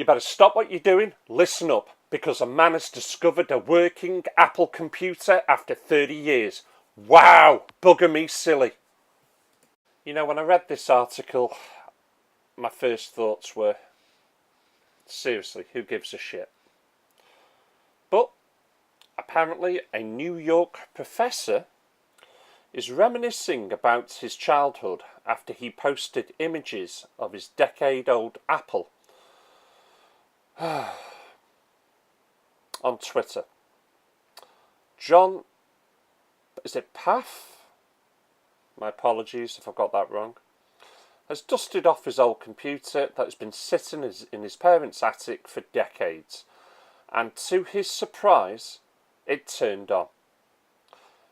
better stop what you're doing, listen up, because a man has discovered a working Apple computer after 30 years. Wow, bugger me silly. You know, when I read this article, my first thoughts were, seriously, who gives a shit? But apparently a New York professor is reminiscing about his childhood after he posted images of his decade-old Apple on Twitter. John, is it Path? My apologies if I got that wrong. Has dusted off his old computer that has been sitting in his parents' attic for decades. And to his surprise, it turned on.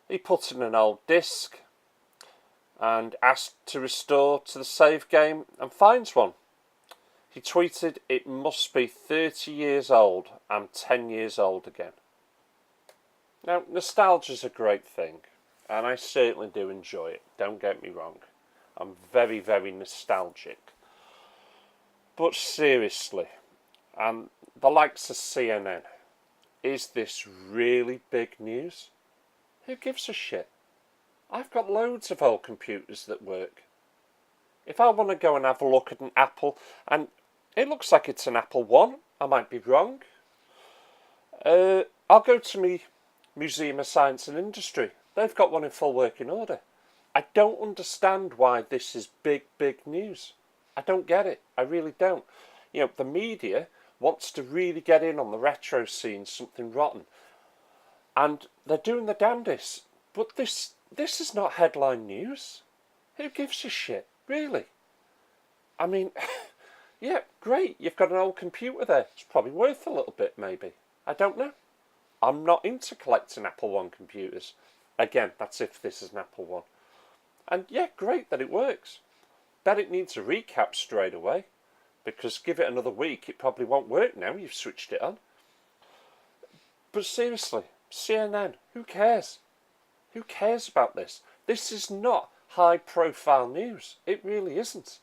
He put in an old disc and asked to restore to the save game and finds one. He tweeted, "It must be 30 years old. I'm 10 years old again." Now, nostalgia's a great thing, and I certainly do enjoy it. Don't get me wrong. I'm very, very nostalgic. But seriously, and the likes of CNN, is this really big news? Who gives a shit? I've got loads of old computers that work. If I want to go and have a look at an Apple, and it looks like it's an Apple One, I might be wrong. I'll go to my Museum of Science and Industry. They've got one in full working order. I don't understand why this is big, big news. I don't get it. I really don't. You know, the media wants to really get in on the retro scene, something rotten. And they're doing the damnedest. But this is not headline news. Who gives a shit, really? I mean, yeah, great, you've got an old computer there. It's probably worth a little bit, maybe. I don't know. I'm not into collecting Apple One computers. Again, that's if this is an Apple One. And yeah, great that it works. Bet it needs a recap straight away, because give it another week, it probably won't work now you've switched it on. But seriously, CNN, who cares? Who cares about this? This is not high-profile news. It really isn't.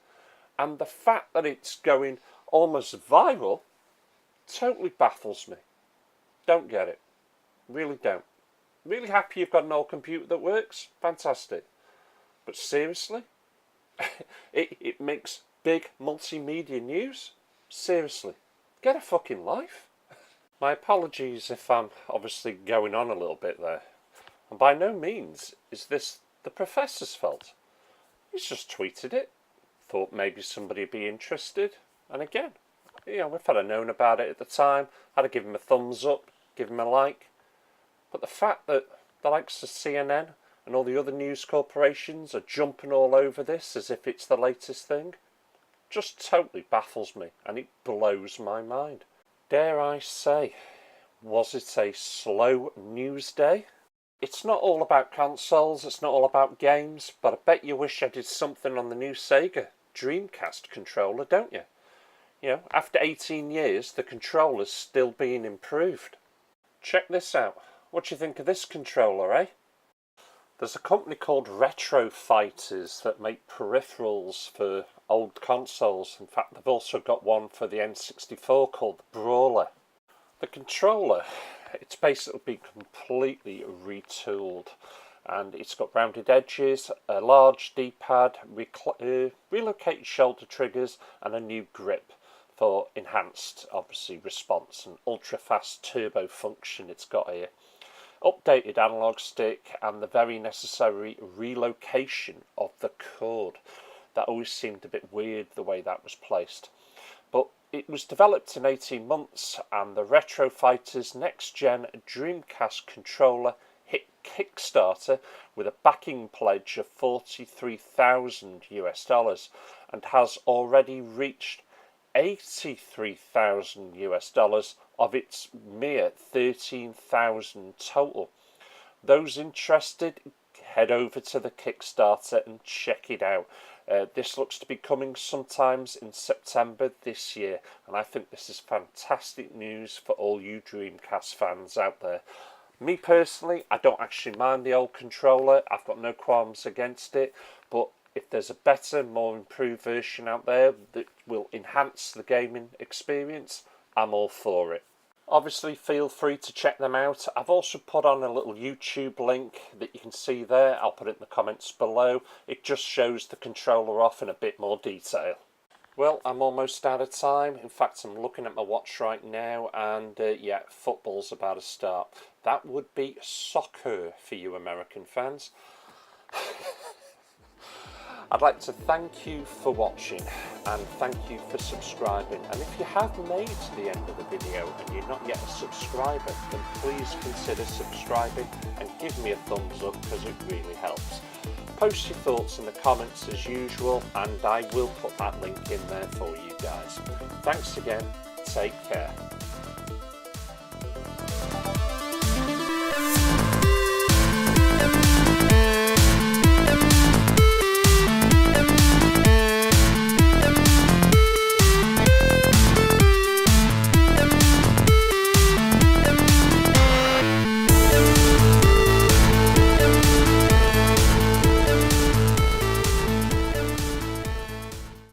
And the fact that it's going almost viral totally baffles me. Don't get it. Really don't. Really happy you've got an old computer that works. Fantastic. But seriously? it makes big multimedia news? Seriously. Get a fucking life. My apologies if I'm obviously going on a little bit there. And by no means is this the professor's fault. He's just tweeted it. Thought maybe somebody would be interested. And again, you know, if I'd have known about it at the time, I'd have given him a thumbs up, given him a like. But the fact that the likes of CNN and all the other news corporations are jumping all over this as if it's the latest thing just totally baffles me, and it blows my mind. Dare I say, was it a slow news day? It's not all about consoles, it's not all about games, but I bet you wish I did something on the new Sega Dreamcast controller, don't you? You know, after 18 years, the controller's still being improved. Check this out. What do you think of this controller, eh? There's a company called Retro Fighters that make peripherals for old consoles. In fact, they've also got one for the N64 called the Brawler. The controller, it's basically been completely retooled, and it's got rounded edges, a large D-pad, relocated shoulder triggers, and a new grip for enhanced, obviously, response and ultra-fast turbo function it's got here. Updated analog stick and the very necessary relocation of the cord. That always seemed a bit weird the way that was placed. But it was developed in 18 months, and the Retro Fighters Next Gen Dreamcast controller hit Kickstarter with a backing pledge of $43,000 and has already reached $83,000 of its mere 13,000 total. Those interested, head over to the Kickstarter and check it out. This looks to be coming sometimes in September this year, and I think this is fantastic news for all you Dreamcast fans out there. Me personally, I don't actually mind the old controller. I've got no qualms against it, but If there's a better, more improved version out there that will enhance the gaming experience, I'm all for it. Obviously, feel free to check them out. I've also put on a little YouTube link that you can see there. I'll put it in the comments below. It just shows the controller off in a bit more detail. Well, I'm almost out of time. In fact, I'm looking at my watch right now, and yeah, football's about to start. That would be soccer for you American fans. I'd like to thank you for watching and thank you for subscribing. And if you have made to the end of the video and you're not yet a subscriber, then please consider subscribing and give me a thumbs up because it really helps. Post your thoughts in the comments as usual, and I will put that link in there for you guys. Thanks again. Take care.